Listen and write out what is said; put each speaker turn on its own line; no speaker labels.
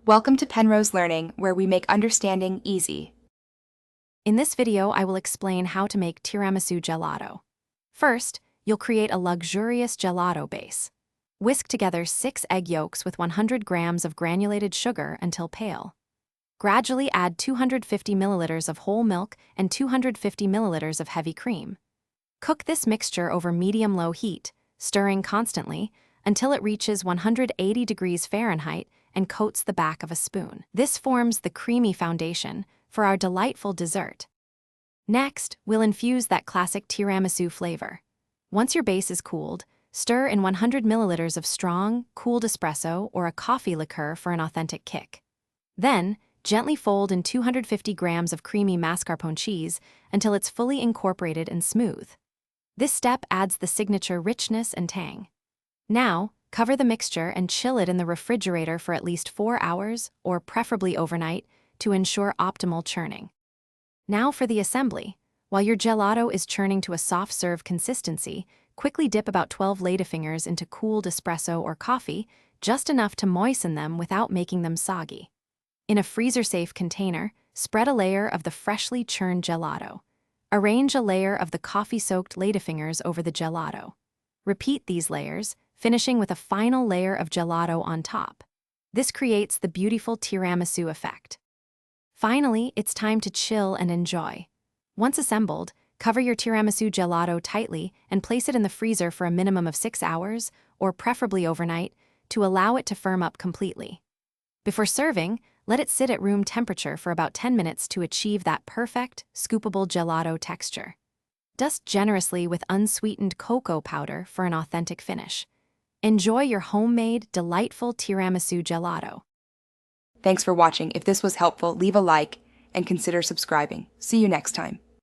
Welcome to Penrose Learning, where we make understanding easy.
In this video, I will explain how to make tiramisu gelato. First, you'll create a luxurious gelato base. Whisk together 6 egg yolks with 100 grams of granulated sugar until pale. Gradually add 250 milliliters of whole milk and 250 milliliters of heavy cream. Cook this mixture over medium-low heat, stirring constantly, until it reaches 180 degrees Fahrenheit and coats the back of a spoon. This forms the creamy foundation for our delightful dessert. Next, we'll infuse that classic tiramisu flavor. Once your base is cooled, stir in 100 milliliters of strong, cooled espresso or a coffee liqueur for an authentic kick. Then, gently fold in 250 grams of creamy mascarpone cheese until it's fully incorporated and smooth. This step adds the signature richness and tang. Now, cover the mixture and chill it in the refrigerator for at least 4 hours, or preferably overnight, to ensure optimal churning. Now for the assembly. While your gelato is churning to a soft serve consistency, quickly dip about 12 ladyfingers into cooled espresso or coffee, just enough to moisten them without making them soggy. In a freezer-safe container, spread a layer of the freshly churned gelato. Arrange a layer of the coffee-soaked ladyfingers over the gelato. Repeat these layers, finishing with a final layer of gelato on top. This creates the beautiful tiramisu effect. Finally, it's time to chill and enjoy. Once assembled, cover your tiramisu gelato tightly and place it in the freezer for a minimum of 6 hours, or preferably overnight, to allow it to firm up completely. Before serving, let it sit at room temperature for about 10 minutes to achieve that perfect, scoopable gelato texture. Dust generously with unsweetened cocoa powder for an authentic finish. Enjoy your homemade, delightful tiramisu gelato.
Thanks for watching. If this was helpful, leave a like and consider subscribing. See you next time.